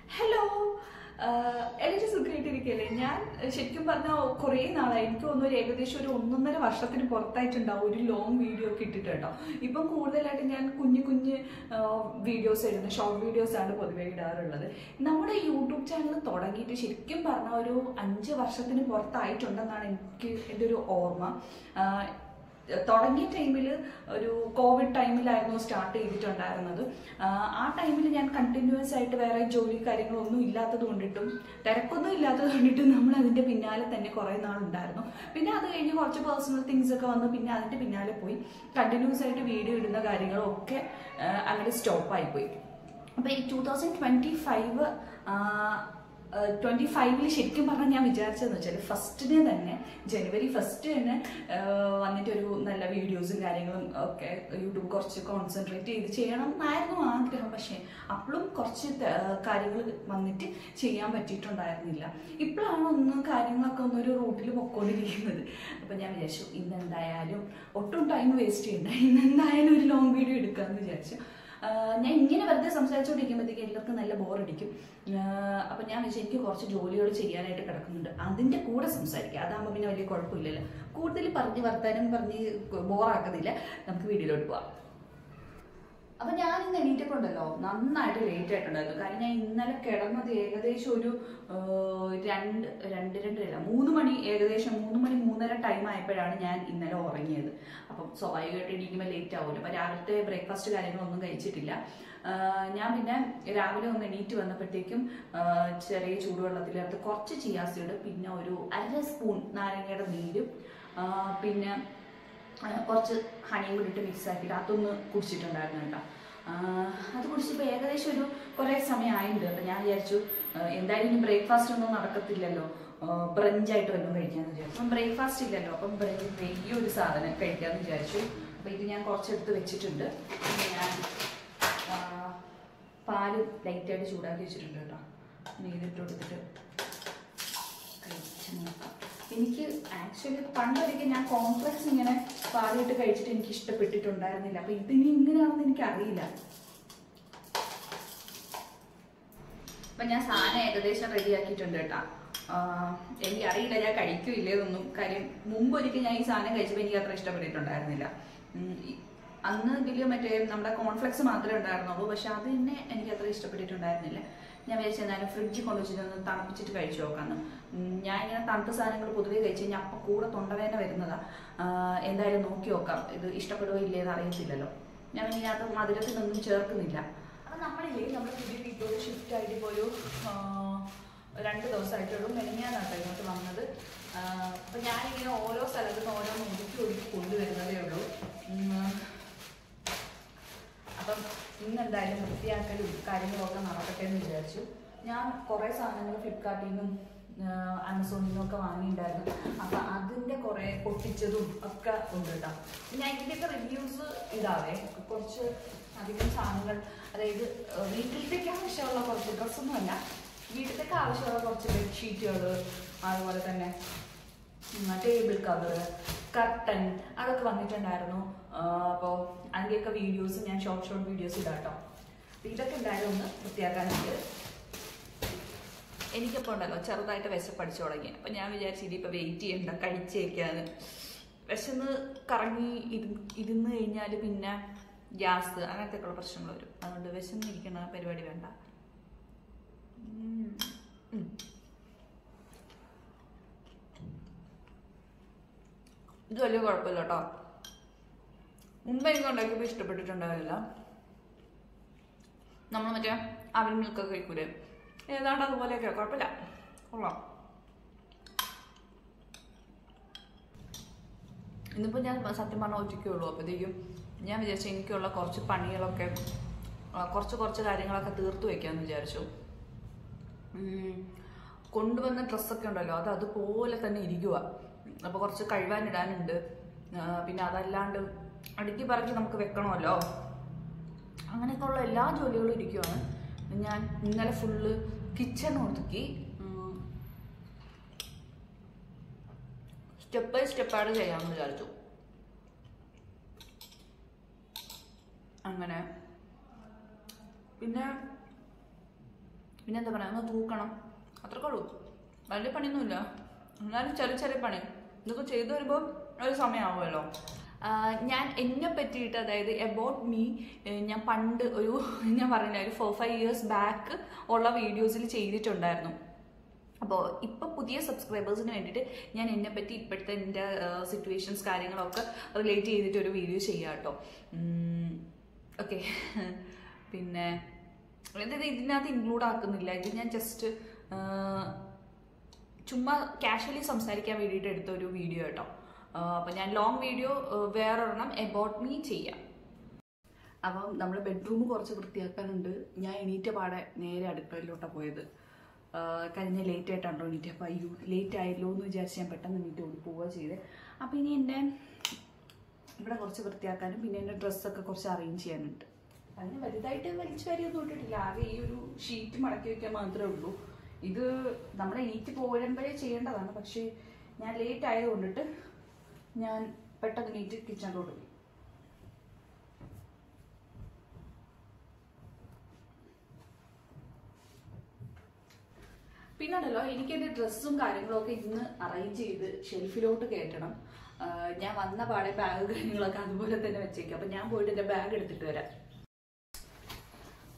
Hello. Everything is okay. I shifting partner Korean. I think on the regular show on the Vashatin Porta and down long video kitted. Even cooler Latin and Kunyi videos and short videos and a very dark. Now, a YouTube channel thought I get a shifting partner Anja Vashatin Porta I turned into Orma. തുടങ്ങിയ ടൈമിൽ ഒരു Covid ടൈമിലായിരുന്നു start ചെയ്തിട്ടുണ്ടായിരുന്നത്. ആ ടൈമിൽ ഞാൻ continuous ആയിട്ട് വേറെ ജോലി കാര്യങ്ങളൊന്നും ഇല്ലാത്തത് കൊണ്ടിട്ടും തിരക്കൊന്നും ഇല്ലാത്തത് കൊണ്ടിട്ടും നമ്മൾ അതിൻ്റെ പിന്നാലെ തന്നെ കുറേ നാളുണ്ടായിരുന്നു. പിന്നെ അത് കഴിഞ്ഞ് കുറച്ച് പേഴ്സണൽ തിങ്സ് ഒക്കെ വന്നു. പിന്നെ അതിൻ്റെ പിന്നാലെ പോയി കണ്ടിന്യൂസ് ആയിട്ട് വീഡിയോ ഇടുന്ന കാര്യങ്ങളൊക്കെ അങ്ങനെ സ്റ്റോപ്പായിപ്പോയി. അപ്പോൾ ഈ 2025 ശരിക്കും പറഞ്ഞാൽ ഞാൻ വിചാരിച്ചതെന്ന് വെച്ചാൽ ഫസ്റ്റിനെ തന്നെ ജനുവരി 1 തന്നെ വന്നിട്ടൊരു നല്ല വീഡിയോസും കാര്യങ്ങളും ഒക്കെ യൂട്യൂബ് കുറച്ച് കോൺസെൻട്രേറ്റ് ചെയ്ത് ചെയ്യണം എന്നായിരുന്നു ആഗ്രഹം. പക്ഷേ അപ്പോഴും കുറച്ച് കാര്യങ്ങൾ വന്നിട്ട് ചെയ്യാൻ പറ്റിയിട്ടുണ്ടായിരുന്നില്ല. ഇപ്പോഴാണ് കാര്യങ്ങളൊക്കെ ഒന്നൊരു റൂട്ടിൽ പൊക്കോണ്ടിരിക്കുന്നത്. അപ്പം ഞാൻ വിചാരിച്ചു ഇന്നെന്തായാലും ഒട്ടും ടൈം വേസ്റ്റ് ചെയ്യണ്ട, ഇന്നെന്തായാലും ഒരു ലോങ് വീഡിയോ എടുക്കാമെന്ന് വിചാരിച്ചു. ഞാൻ ഇങ്ങനെ വെറുതെ സംസാരിച്ചുകൊണ്ടിരിക്കുമ്പോഴത്തേക്ക് എല്ലാവർക്കും നല്ല ബോറടിക്കും. അപ്പം ഞാൻ വെച്ചാൽ എനിക്ക് കുറച്ച് ജോലികൾ ചെയ്യാനായിട്ട് കിടക്കുന്നുണ്ട്, അതിൻ്റെ കൂടെ സംസാരിക്കുക. അതാകുമ്പോൾ പിന്നെ വലിയ കുഴപ്പമില്ലല്ലോ. കൂടുതൽ വർത്താനം പറഞ്ഞ് ബോറാക്കുന്നില്ല. നമുക്ക് വീഡിയോയിലോട്ട് പോവാം. അപ്പം ഞാനിന്ന് എണീറ്റപ്പോൾ ഉണ്ടല്ലോ നന്നായിട്ട് ലേറ്റ് ആയിട്ടുണ്ടായിരുന്നു. കാരണം ഞാൻ ഇന്നലെ കിടന്നത് ഏകദേശം ഒരു 3 മണി, ഏകദേശം 3 മണി 3:30 ടൈം ആയപ്പോഴാണ് ഞാൻ ഇന്നലെ ഉറങ്ങിയത്. അപ്പം സ്വാഭാവികമായിട്ട് എണീക്കുമ്പോൾ ലേറ്റ് ആവുമല്ലോ. അപ്പം രാവിലത്തെ ബ്രേക്ക്ഫാസ്റ്റ് കാര്യങ്ങളൊന്നും കഴിച്ചിട്ടില്ല. ഞാൻ പിന്നെ രാവിലെ ഒന്ന് എണീറ്റ് വന്നപ്പോഴത്തേക്കും ചെറിയ ചൂടുവെള്ളത്തിനകത്ത് കുറച്ച് ചിയാ സീഡ്, പിന്നെ ഒരു 1/2 സ്പൂൺ നാരങ്ങയുടെ നീരും, പിന്നെ കുറച്ച് ഹണിയും കൂടി ഇട്ട് മിക്സ് ആക്കിയിട്ട് അതൊന്ന് കുടിച്ചിട്ടുണ്ടായിരുന്നു കേട്ടോ. അത് കുടിച്ചപ്പോൾ ഏകദേശം ഒരു കുറേ സമയമായിട്ടുണ്ട്. അപ്പം ഞാൻ വിചാരിച്ചു എന്തായാലും ഇനി ബ്രേക്ക്ഫാസ്റ്റ് ഒന്നും നടക്കത്തില്ലല്ലോ, ബ്രഞ്ചായിട്ട് വല്ലതും കഴിക്കാമെന്ന് വിചാരിച്ചു. അപ്പം ബ്രേക്ക്ഫാസ്റ്റ് ഇല്ലല്ലോ, അപ്പം ഈ ഒരു സാധനം കഴിക്കാമെന്ന് വിചാരിച്ചു. അപ്പം ഇത് ഞാൻ കുറച്ചെടുത്ത് വെച്ചിട്ടുണ്ട്. ഞാൻ പാല് ലൈറ്റായിട്ട് ചൂടാക്കി വെച്ചിട്ടുണ്ട് കേട്ടോ. നീരിട്ട് കൊടുത്തിട്ട് കഴിച്ച് നോക്കാം. എനിക്ക് ആക്ച്വലി പണ്ടൊരിക്കൽ ഞാൻ കോംപ്ലക്സ് ഇങ്ങനെ പാലിട്ട് കഴിച്ചിട്ട് എനിക്ക് ഇഷ്ടപ്പെട്ടിട്ടുണ്ടായിരുന്നില്ല. അപ്പം ഇതിനി ഇങ്ങനെയാണെന്ന് എനിക്കറിയില്ല. അപ്പം ഞാൻ സാധനം ഏകദേശം റെഡിയാക്കിയിട്ടുണ്ട് കേട്ടോ. എനിക്കറിയില്ല ഞാൻ കഴിക്കില്ലേതൊന്നും. കാര്യം മുമ്പൊരിക്കൽ ഞാൻ ഈ സാധനം കഴിച്ചപ്പോൾ എനിക്ക് അത്ര ഇഷ്ടപ്പെട്ടിട്ടുണ്ടായിരുന്നില്ല. അന്ന് ഇതിൽ മറ്റേ നമ്മുടെ കോൺഫ്ലെക്സ് മാത്രമേ ഉണ്ടായിരുന്നുള്ളൂ. പക്ഷെ അത് തന്നെ എനിക്ക് അത്ര ഇഷ്ടപ്പെട്ടിട്ടുണ്ടായിരുന്നില്ല. ഞാൻ വിചാരിച്ചു എന്നാലും ഫ്രിഡ്ജിൽ കൊണ്ടുവച്ചിട്ടൊന്ന് തണുപ്പിച്ചിട്ട് കഴിച്ചു നോക്കാമെന്ന്. ഞാൻ ഇങ്ങനെ തണുത്ത സാധനങ്ങൾ പൊതുവേ കഴിച്ച് കഴിഞ്ഞാൽ അപ്പം കൂടെ തൊണ്ടവേദന വരുന്നതാണ്. എന്തായാലും നോക്കി നോക്കാം, ഇത് ഇഷ്ടപ്പെടുകയോ ഇല്ലേന്ന് അറിയത്തില്ലല്ലോ. ഞാൻ ഇതിനകത്ത് മധുരത്തിനൊന്നും ചേർക്കുന്നില്ല. അപ്പം നമ്മളില്ലേ നമ്മൾ പുതിയ വീട്ടിലോട്ട് ഷിഫ്റ്റ് ആയിട്ട് പോയൊരു 2 ദിവസമായിട്ടുള്ളൂ. മെനഞ്ഞാന്നാട്ടോ ഇങ്ങോട്ട് വന്നത്. അപ്പം ഞാനിങ്ങനെ ഓരോ സ്ഥലത്തുനിന്ന് ഓരോന്ന് ഒതുക്കി കൊണ്ടുവരുന്നതേ ഉള്ളൂ. അപ്പം ഇന്നെന്തായാലും വൃത്തിയാക്കലും കാര്യങ്ങളൊക്കെ നടക്കട്ടെ എന്ന് വിചാരിച്ചു. ഞാൻ കുറേ സാധനങ്ങൾ ഫ്ലിപ്കാർട്ടിൽ നിന്നും ആമസോണിൽ നിന്നൊക്കെ വാങ്ങിയിട്ടുണ്ടായിരുന്നു. അപ്പം അതിൻ്റെ കുറേ പൊട്ടിച്ചതും ഒക്കെ ഉണ്ട് കേട്ടോ. ഞാൻ ഇതിൻ്റെയൊക്കെ റിവ്യൂസ് ഇടാവേ. കുറച്ച് അധികം സാധനങ്ങൾ, അതായത് വീട്ടിലത്തേക്ക് ആവശ്യമുള്ള കുറച്ച് ഡ്രസ്സൊന്നുമല്ല, വീട്ടിലേക്ക് ആവശ്യമുള്ള കുറച്ച് ബെഡ്ഷീറ്റുകൾ, അതുപോലെ തന്നെ ടേബിൾ കവർ, കർട്ടൻ, അതൊക്കെ വന്നിട്ടുണ്ടായിരുന്നു. അപ്പോൾ അതിൻ്റെയൊക്കെ വീഡിയോസ് ഞാൻ ഷോർട്ട് വീഡിയോസ് ഇടാം കേട്ടോ. അപ്പോൾ ഇതൊക്കെ എന്തായാലും ഒന്ന് വൃത്തിയാക്കാനായിട്ട് എനിക്കിപ്പോൾ ഉണ്ടല്ലോ ചെറുതായിട്ട് വിശപ്പടിച്ചു തുടങ്ങി. അപ്പം ഞാൻ വിചാരിച്ചു ഇനിയിപ്പോൾ വെയിറ്റ് ചെയ്യണ്ട, കഴിച്ചേക്കാന്ന്. വിശന്ന് കറങ്ങി ഇരുന്ന് കഴിഞ്ഞാൽ പിന്നെ ഗ്യാസ് അങ്ങനത്തെയൊക്കെയുള്ള പ്രശ്നങ്ങൾ വരും. അതുകൊണ്ട് വിശന്നിരിക്കുന്ന പരിപാടി വേണ്ട. ഇത് വലിയ കുഴപ്പമില്ല കേട്ടോ. മുമ്പ് എനിക്ക് ഉണ്ടാക്കിയപ്പോൾ ഇഷ്ടപ്പെട്ടിട്ടുണ്ടാവില്ല. നമ്മൾ മറ്റേ അവിൽ മിൽക്കൊക്കെ കഴിക്കൂലേ, ഏതാണ്ട് അതുപോലെയൊക്കെ. കുഴപ്പമില്ല, കൊള്ളാം. ഇന്നിപ്പോൾ ഞാൻ സത്യം പറഞ്ഞാൽ ഒറ്റയ്ക്കുള്ളൂ. അപ്പോഴത്തേക്കും ഞാൻ വിചാരിച്ചു എനിക്കുള്ള കുറച്ച് പണികളൊക്കെ കുറച്ച് കാര്യങ്ങളൊക്കെ തീർത്തു വയ്ക്കാമെന്ന് വിചാരിച്ചു. കൊണ്ടുവന്ന ഡ്രസ്സൊക്കെ ഉണ്ടല്ലോ അത് അതുപോലെ തന്നെ ഇരിക്കുക. അപ്പോൾ കുറച്ച് കഴുകാനിടാനുണ്ട്. പിന്നെ അതല്ലാണ്ട് അടുക്കി പറക്കി നമുക്ക് വെക്കണമല്ലോ. അങ്ങനെയൊക്കെ ഉള്ള എല്ലാ ജോലികളും ഇരിക്കുവാണ്. ഞാൻ ഇന്നലെ ഫുള്ള് കിച്ചൺ ഒതുക്കി സ്റ്റെപ്പ് ബൈ സ്റ്റെപ്പായിട്ട് ചെയ്യാമെന്ന് വിചാരിച്ചു. അങ്ങനെ പിന്നെ പിന്നെ എന്താ പറയുക, ഒന്ന് തൂക്കണം, അത്രക്കേ ഉള്ളൂ. വലിയ പണിയൊന്നുമില്ല, എന്നാലും ചെറിയ ചെറിയ പണി. ഇതൊക്കെ ചെയ്തു വരുമ്പോൾ ഒരു സമയമാവുമല്ലോ. ഞാൻ എന്നെ പറ്റിയിട്ട്, അതായത് എബൌട്ട് മീ, ഞാൻ പണ്ട് ഞാൻ പറഞ്ഞില്ല, ഒരു 4-5 years ബാക്ക് ഉള്ള വീഡിയോസിൽ ചെയ്തിട്ടുണ്ടായിരുന്നു. അപ്പോൾ ഇപ്പോൾ പുതിയ സബ്സ്ക്രൈബേഴ്സിന് വേണ്ടിയിട്ട് ഞാൻ എന്നെപ്പറ്റി ഇപ്പോഴത്തെ എൻ്റെ സിറ്റുവേഷൻസ് കാര്യങ്ങളൊക്കെ റിലേറ്റ് ചെയ്തിട്ടൊരു വീഡിയോ ചെയ്യാം കേട്ടോ. ഓക്കെ, പിന്നെ ഇതിനകത്ത് ഇൻക്ലൂഡ് ആക്കുന്നില്ല, ഇത് ഞാൻ ജസ്റ്റ് ചുമ്മാ കാഷ്വലി സംസാരിക്കാൻ വേണ്ടിയിട്ട് എടുത്ത ഒരു വീഡിയോ കേട്ടോ. അപ്പം ഞാൻ ലോങ് വീഡിയോ വേറൊരെണ്ണം എബൌട്ട് മീ ചെയ്യാം. അപ്പം നമ്മൾ ബെഡ്റൂം കുറച്ച് വൃത്തിയാക്കാനുണ്ട്. ഞാൻ എണീറ്റ പാടെ നേരെ അടുക്കളയിലോട്ടാണ് പോയത്. കഴിഞ്ഞ ലേറ്റ് ആയിട്ടാണോ എണീറ്റ്. അപ്പോൾ അയ്യോ ലേറ്റ് ആയല്ലോ എന്ന് വിചാരിച്ച് ഞാൻ പെട്ടെന്ന് എണീറ്റ് പോവുക ചെയ്ത്. അപ്പോൾ ഇനി എൻ്റെ ഇവിടെ കുറച്ച് വൃത്തിയാക്കാനും പിന്നെ എൻ്റെ ഡ്രസ്സൊക്കെ കുറച്ച് അറേഞ്ച് ചെയ്യാനുണ്ട്. അതിന് വലുതായിട്ട് വലിച്ചു വാരിയൊന്നും ഇട്ടിട്ടില്ല. ആകെ ഈ ഒരു ഷീറ്റ് മടക്കി വയ്ക്കാൻ മാത്രമേ ഉള്ളൂ. ഇത് നമ്മൾ എണീറ്റ് പോരുമ്പോഴേ ചെയ്യേണ്ടതാണ്. പക്ഷേ ഞാൻ ലേറ്റ് ആയതുകൊണ്ടിട്ട് ഞാൻ പെട്ടെന്ന് എണീറ്റ് കിച്ചണിലോട്ട് പോയി. പിന്നുണ്ടല്ലോ, എനിക്കെൻ്റെ ഡ്രസ്സും കാര്യങ്ങളൊക്കെ ഇന്ന് അറേഞ്ച് ചെയ്ത് ഷെൽഫിലോട്ട് കയറ്റണം. ഞാൻ വന്ന പാടെ ബാഗ് കാര്യങ്ങളൊക്കെ അതുപോലെ തന്നെ വെച്ചേക്കും. അപ്പം ഞാൻ പോയിട്ട് എൻ്റെ ബാഗ് എടുത്തിട്ട് വരാം.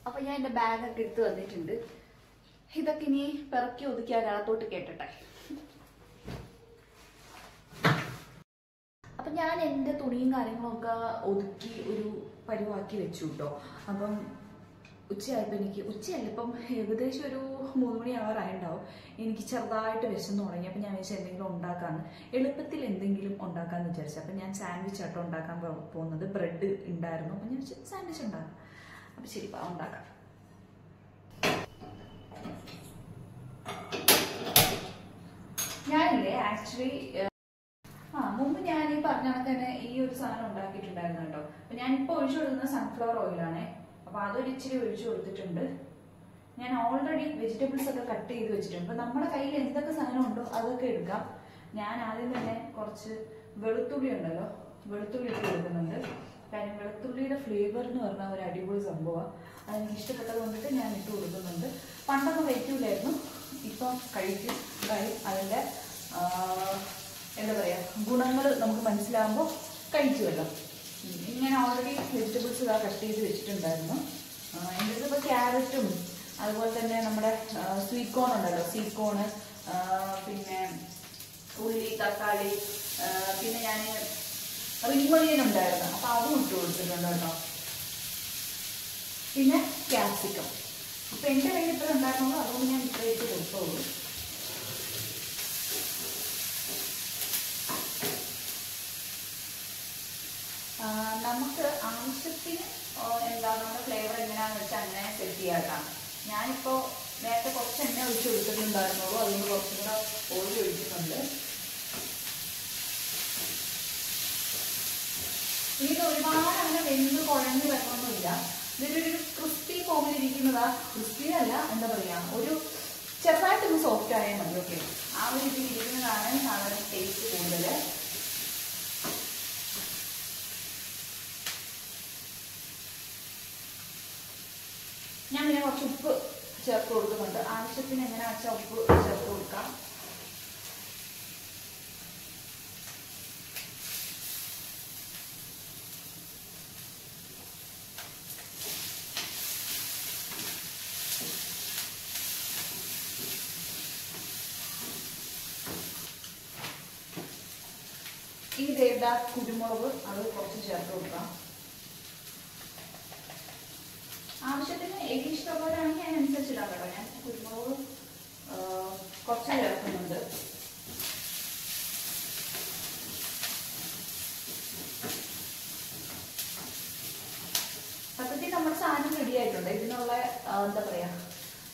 അപ്പം ഞാൻ എൻ്റെ ബാഗൊക്കെ എടുത്ത് വന്നിട്ടുണ്ട്. ഇതൊക്കെ ഇനി പിറക്കി ഒതുക്കി അകത്തോട്ട് കേട്ടട്ടെ. അപ്പം ഞാൻ എൻ്റെ തുണിയും കാര്യങ്ങളൊക്കെ ഒതുക്കി ഒരു പരുവാക്കി വെച്ചു കേട്ടോ. അപ്പം ഉച്ചയായപ്പോൾ ഉച്ചയല്ല, ഇപ്പം ഏകദേശം ഒരു 3 മണി ആവാറായിട്ടുണ്ടാവും. എനിക്ക് ചെറുതായിട്ട് വിശന്ന് തുടങ്ങി. അപ്പം ഞാൻ വിചാരിച്ചു എന്തെങ്കിലും ഉണ്ടാക്കാമെന്ന്, എളുപ്പത്തിൽ എന്തെങ്കിലും ഉണ്ടാക്കാമെന്ന് വിചാരിച്ചു. അപ്പം ഞാൻ സാൻഡ്വിച്ച് ആട്ടോ ഉണ്ടാക്കാൻ പോകുന്നത്. ബ്രെഡ് ഉണ്ടായിരുന്നു, അപ്പം ഞാൻ സാൻഡ്വിച്ച് ഉണ്ടാക്കാം. അപ്പം ശരി, ഉണ്ടാക്കാം. ഞാനില്ലേ ആക്ച്വലി മുമ്പ് ഞാൻ ഈ പറഞ്ഞ കണക്ക് തന്നെ ഈ ഒരു സാധനം ഉണ്ടാക്കിയിട്ടുണ്ടായിരുന്നു കേട്ടോ. അപ്പം ഞാനിപ്പോൾ ഒഴിച്ചു കൊടുക്കുന്നത് സൺഫ്ലവർ ഓയിലാണേ. അപ്പോൾ അതൊരു ഇച്ചിരി ഒഴിച്ചു കൊടുത്തിട്ടുണ്ട്. ഞാൻ ഓൾറെഡി വെജിറ്റബിൾസ് ഒക്കെ കട്ട് ചെയ്ത് വെച്ചിട്ടുണ്ട്. അപ്പം നമ്മുടെ കയ്യിൽ എന്തൊക്കെ സാധനം ഉണ്ടോ അതൊക്കെ എടുക്കാം. ഞാൻ ആദ്യം തന്നെ കുറച്ച് വെളുത്തുള്ളി ഉണ്ടല്ലോ, വെളുത്തുള്ളി ഇട്ട് കൊടുക്കുന്നുണ്ട്. കാര്യം വെളുത്തുള്ളിയുടെ ഫ്ലേവർ എന്ന് പറഞ്ഞാൽ ഒരു അടിപൊളി സംഭവമാണ്. അതെനിക്ക് ഇഷ്ടപ്പെട്ടത് കൊണ്ടിട്ട് ഞാൻ ഇട്ട് കൊടുക്കുന്നുണ്ട്. പണ്ടൊന്നും കഴിക്കൂലായിരുന്നു, ഇപ്പം കഴിക്കും. അതിൻ്റെ എന്താ പറയുക, ഗുണങ്ങൾ നമുക്ക് മനസ്സിലാകുമ്പോൾ കഴിക്കുമല്ലോ. ഇങ്ങനെ ഓൾറെഡി വെജിറ്റബിൾസ് കട്ട് ചെയ്ത് വെച്ചിട്ടുണ്ടായിരുന്നു. എൻ്റെ അടുത്തിപ്പോൾ ക്യാരറ്റും അതുപോലെ തന്നെ നമ്മുടെ സ്വീറ്റ് കോൺ ഉണ്ടല്ലോ, സ്വീറ്റ് കോണ്, പിന്നെ ഉള്ളി, തക്കാളി, പിന്നെ ഞാൻ റിംഗ് ഉണ്ടായിരുന്നു, അപ്പോൾ അതും ഇട്ട് കൊടുത്തിട്ടുണ്ട് കേട്ടോ. പിന്നെ ക്യാപ്സിക്കം. അപ്പം എൻ്റെ കയ്യിൽ ഇത്ര ഉണ്ടായിരുന്നുള്ളൂ, അതുകൊണ്ട് ഞാൻ ഇത്ര ഇട്ട് കൊടുത്തോളൂ. നമുക്ക് ആവശ്യത്തിന് എന്താ നമ്മുടെ ഫ്ലേവർ എങ്ങനെയാണെന്ന് വെച്ചാൽ അങ്ങനെ സെറ്റ് ചെയ്യാം. ഞാനിപ്പോൾ നേരത്തെ കുറച്ച് എണ്ണ ഒഴിച്ച് കൊടുത്തിട്ടുണ്ടായിരുന്നുള്ളൂ, അതുകൊണ്ട് കുറച്ചും കൂടെ ഓയിൽ ഒഴിക്കുന്നുണ്ട്. ഇത് ഒരുപാട് അങ്ങനെ വെന്ത് കുഴഞ്ഞ് വരണമൊന്നുമില്ല. ഇതിലൊരു ക്രിസ്പി ഫോമിലിരിക്കുന്നതാ. ക്രിസ്പി അല്ല, എന്താ പറയുക, ഒരു ചെറുതായിട്ടൊന്ന് സോഫ്റ്റ് ആയാൽ മതി. ഓക്കെ, ആ ഒരു ഇതിൽ ഇരിക്കുന്നതാണ് സാധനം ടേസ്റ്റ് കൂടുതൽ. ഞാൻ പിന്നെ കുറച്ച് ഉപ്പ് ചേർത്ത് കൊടുക്കുന്നുണ്ട്. ആവശ്യത്തിന് എങ്ങനെയാ വെച്ചാൽ ഉപ്പ് ചേർത്ത് കൊടുക്കാം. ഈ ദേവദാ കുരുമുളക് അത് കുറച്ച് ചേർത്ത് കൊടുക്കാം. ആവശ്യത്തിന് എരി ഇഷ്ടമുള്ളവരാണെങ്കിൽ അതിനനുസരിച്ച് ഇടാം കേട്ടോ. ഞാൻ കുരുമുളക് കുറച്ച് ചേർക്കുന്നുണ്ട്. സത്യത്തിൽ നമ്മുടെ സാധനം റെഡി ആയിട്ടുണ്ട്. ഇതിനുള്ള എന്താ പറയാ,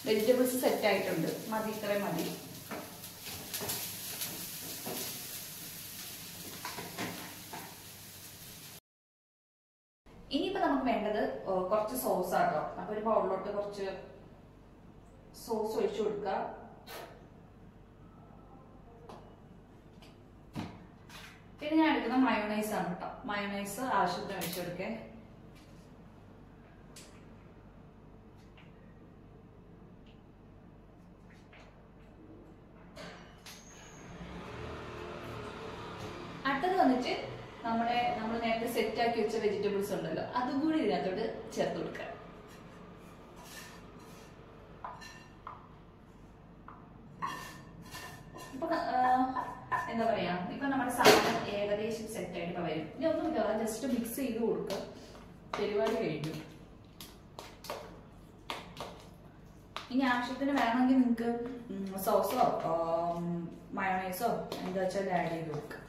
വെജിറ്റബിൾസ് സെറ്റ് ആയിട്ടുണ്ട്. മതി, ഇത്രയും മതി. ഇനിയിപ്പോ നമുക്ക് വേണ്ടത് കുറച്ച് സോസ് ആട്ടോ. അപ്പൊ ഒരു ബൗളിലോട്ട് കുറച്ച് സോസ് ഒഴിച്ചു കൊടുക്കുക. പിന്നെ ഞാൻ എടുക്കുന്ന മയോണൈസ് ആണ് കേട്ടോ. മയോണൈസ് ആവശ്യത്തിന് ഒഴിച്ചു കൊടുക്കേ. വന്നിട്ട് നമ്മൾ നേരത്തെ സെറ്റാക്കി വെച്ച വെജിറ്റബിൾസ് ഉണ്ടല്ലോ അതും കൂടി ഇതിനകത്തോട്ട് ചേർത്ത് കൊടുക്കുക. ഇപ്പൊ എന്താ പറയാ, ഇപ്പൊ നമ്മുടെ സാധനം ഏകദേശം സെറ്റായിട്ട് വരും. ഇനി ഒന്നുമില്ല, ജസ്റ്റ് മിക്സ് ചെയ്ത് കൊടുക്കുക, പരിപാടി കഴിഞ്ഞു. ഇനി ആവശ്യത്തിന് വേണമെങ്കിൽ നിങ്ങൾക്ക് സോസോ മയോണൈസോ എന്താ വെച്ചാൽ ആഡ് ചെയ്ത് കൊടുക്കുക.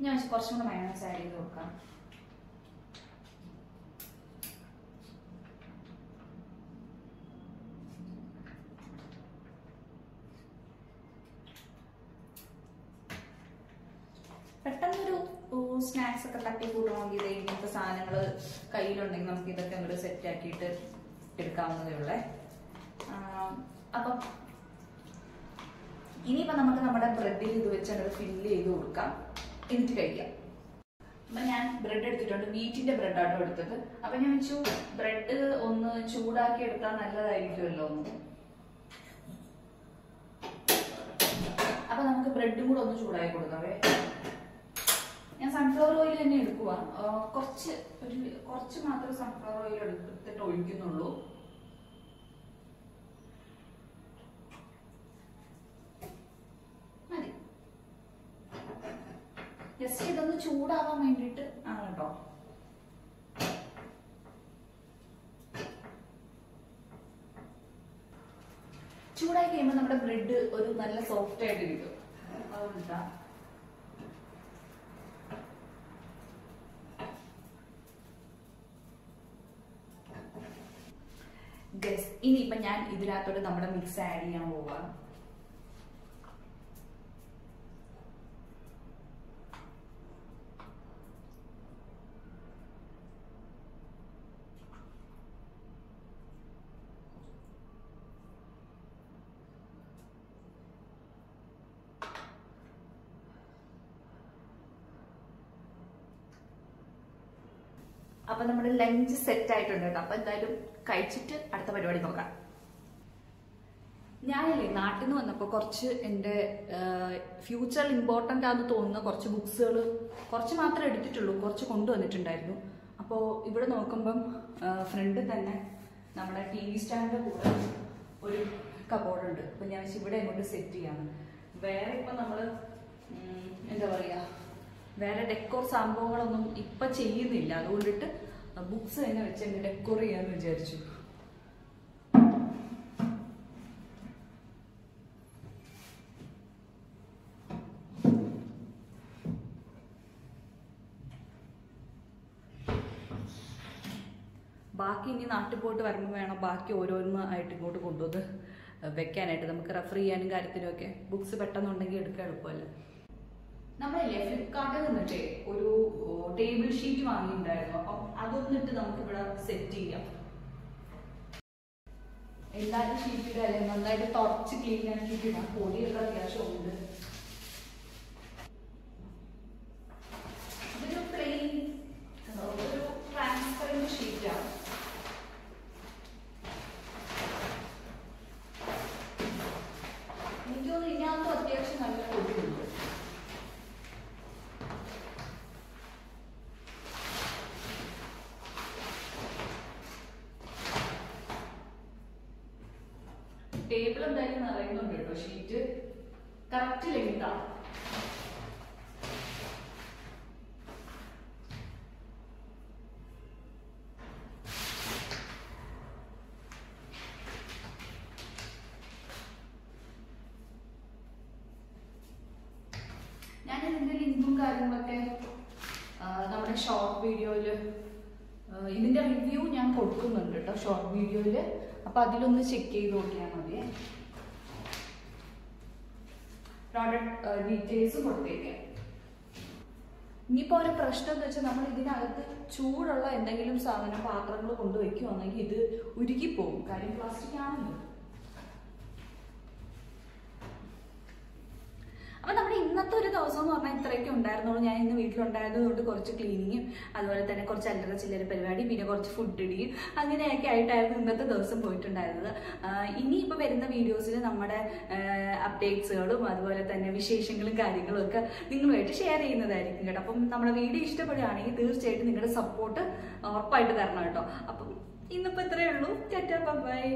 ഞാൻ കുറച്ചും കൂടെ മയോണൈസ് ആഡ് ചെയ്ത് കൊടുക്കാം. പെട്ടെന്നൊരു സ്നാക്സ് ഒക്കെ തട്ടി കൂട്ടണമെങ്കിൽ ഇങ്ങനത്തെ സാധനങ്ങൾ കയ്യിലുണ്ടെങ്കിൽ നമുക്ക് ഇതൊക്കെ അങ്ങോട്ട് സെറ്റ് ആക്കിയിട്ട് എടുക്കാവുന്നതേ ഉള്ളേ. അപ്പം ഇനിയിപ്പോൾ നമുക്ക് നമ്മുടെ ബ്രെഡിൽ ഇത് വെച്ച് അങ്ങോട്ട് ഫില്ല് ചെയ്ത് കൊടുക്കാം, എന്നിട്ട് കഴിക്കാം. അപ്പം ഞാൻ ബ്രെഡ് എടുത്തിട്ടുണ്ട്, വീറ്റിന്റെ ബ്രെഡാട്ടോ എടുത്തത്. അപ്പം ഞാൻ വെച്ചു ബ്രെഡ് ഒന്ന് ചൂടാക്കി എടുത്താൽ നല്ലതായിരിക്കുമല്ലോ ഒന്ന്. അപ്പൊ നമുക്ക് ബ്രെഡും കൂടെ ഒന്ന് ചൂടാക്കി കൊടുക്കാവേ. ഞാൻ സൺഫ്ലവർ ഓയിൽ തന്നെ എടുക്കുക, കുറച്ച് മാത്രമേ സൺഫ്ലവർ ഓയിൽ എടുത്തിട്ട് ഒഴിക്കുന്നുള്ളൂ. മതി, ജസ്റ്റ് ഇതൊന്ന് ചൂടാവാൻ വേണ്ടിയിട്ട് ആണ് കേട്ടോ. ചൂടായി കഴിയുമ്പോൾ നമ്മുടെ ബ്രെഡ് ഒരു നല്ല സോഫ്റ്റ് ആയിട്ട് ഇരിക്കും. അതുകൊണ്ടാ ഇനിയിപ്പൊ ഞാൻ ഇതിനകത്തോട്ട് നമ്മുടെ മിക്സ് ആഡ് ചെയ്യാൻ പോവാം. അപ്പൊ നമ്മുടെ ലഞ്ച് സെറ്റ് ആയിട്ടുണ്ട് കേട്ടോ. അപ്പൊ എന്തായാലും കഴിച്ചിട്ട് അടുത്ത പരിപാടി നോക്കാം. ഞാനില്ലേ നാട്ടിൽ നിന്ന് വന്നപ്പോൾ കുറച്ച് എൻ്റെ ഫ്യൂച്ചറിൽ ഇമ്പോർട്ടൻ്റ് ആണെന്ന് തോന്നുന്ന കുറച്ച് ബുക്സുകൾ കുറച്ച് മാത്രമേ എടുത്തിട്ടുള്ളൂ, കുറച്ച് കൊണ്ടുവന്നിട്ടുണ്ടായിരുന്നു. അപ്പോൾ ഇവിടെ നോക്കുമ്പം ഫ്രണ്ടിൽ തന്നെ നമ്മുടെ ടി വി സ്റ്റാൻഡിൻ്റെ കൂടെ ഒരു കബോർഡ് ഉണ്ട്. അപ്പോൾ ഞാൻ ഇവിടെ അങ്ങോട്ട് സെറ്റ് ചെയ്യാണ്. വേറെ ഇപ്പം നമ്മൾ എന്താ പറയുക, വേറെ ഡെക്കോർ സംഭവങ്ങളൊന്നും ഇപ്പം ചെയ്യുന്നില്ല. അതുകൊണ്ടിട്ട് ബുക്സ് തന്നെ വെച്ച് എന്നെ ഡെക്കോർ ചെയ്യാമെന്ന് വിചാരിച്ചു. ബാക്കി ഇനി നാട്ടിൽ പോയിട്ട് വരുമ്പോൾ വേണം ബാക്കി ഓരോന്നായിട്ട് ഇങ്ങോട്ട് കൊണ്ടുവന്ന് വെക്കാനായിട്ട്. നമുക്ക് റെഫർ ചെയ്യാനും കാര്യത്തിനുമൊക്കെ ബുക്സ് പെട്ടെന്നുണ്ടെങ്കിൽ എടുക്കാൻ എളുപ്പമല്ലേ. നമ്മളില്ലേ ഫ്ലിപ്കാർട്ടിൽ നിന്നിട്ട് ഒരു ടേബിൾ ഷീറ്റ് വാങ്ങിയിട്ടുണ്ടായിരുന്നു. അപ്പം അതൊന്നിട്ട് നമുക്കിവിടെ സെറ്റ് ചെയ്യാം. എല്ലാവരും ഷീറ്റ് അല്ലേ നന്നായിട്ട് തുടച്ച് ക്ലീൻ ആക്കിയിട്ട് ഇടാം. പൊടിയൊക്കെ അത്യാവശ്യം ഉണ്ട്. ഇതൊരു പ്ലെയിൻ ഒരു ട്രാൻസ്പെറന്റ് ഷീറ്റാണ്. എനിക്ക് തോന്നുന്നു ഇതിനകത്തും അത്യാവശ്യം നല്ല പൊടിയുണ്ട്. ടേബിൾ എന്തായാലും നിറയുന്നുണ്ട് കേട്ടോ. ഷീറ്റ് കറക്റ്റ് ലെങ്താണ്. ഞാൻ ഇതിന്റെ ലിങ്കും കാര്യങ്ങളൊക്കെ നമ്മുടെ ഷോർട്ട് വീഡിയോയില് ഇതിന്റെ റിവ്യൂ ഞാൻ കൊടുക്കുന്നുണ്ട് കേട്ടോ ഷോർട്ട് വീഡിയോയില്. അപ്പൊ അതിലൊന്ന് ചെക്ക് ചെയ്ത് നോക്കിയാൽ മതി. പ്രോഡക്റ്റ് ഡീറ്റെയിൽസ് കൊടുത്തേക്കാം. ഇനിയിപ്പോ ഒരു പ്രശ്നം എന്ന് വെച്ചാൽ നമ്മൾ ഇതിനകത്ത് ചൂടുള്ള എന്തെങ്കിലും സാധനം പാത്രങ്ങൾ കൊണ്ടുവയ്ക്കുവാണെങ്കിൽ ഇത് ഉരുകിപ്പോകും. കാര്യം പ്ലാസ്റ്റിക് ആണല്ലോ. അപ്പൊ നമ്മുടെ ഇന്നത്തെ ഒരു ദിവസം എന്ന് പറഞ്ഞാൽ ഇത്രയൊക്കെ ഉണ്ടായിരുന്നുള്ളൂ. ഞാൻ ഇന്ന് വീട്ടിലുണ്ടായിരുന്നത് കൊണ്ട് കുറച്ച് ക്ലീനിങ്ങും അതുപോലെ തന്നെ കുറച്ച് അല്ലറ ചില്ലറ പരിപാടി, പിന്നെ കുറച്ച് ഫുഡ് ഇടിയും അങ്ങനെയൊക്കെ ആയിട്ടായിരുന്നു ഇന്നത്തെ ദിവസം പോയിട്ടുണ്ടായിരുന്നത്. ഇനിയിപ്പോൾ വരുന്ന വീഡിയോസിൽ നമ്മുടെ അപ്ഡേറ്റ്സുകളും അതുപോലെ തന്നെ വിശേഷങ്ങളും കാര്യങ്ങളും ഒക്കെ നിങ്ങളുമായിട്ട് ഷെയർ ചെയ്യുന്നതായിരിക്കും കേട്ടോ. അപ്പം നമ്മുടെ വീഡിയോ ഇഷ്ടപ്പെടുകയാണെങ്കിൽ തീർച്ചയായിട്ടും നിങ്ങളുടെ സപ്പോർട്ട് ഉറപ്പായിട്ട് തരണം കേട്ടോ. അപ്പം ഇന്നിപ്പോൾ ഇത്രയേ ഉള്ളൂ. Tata bye.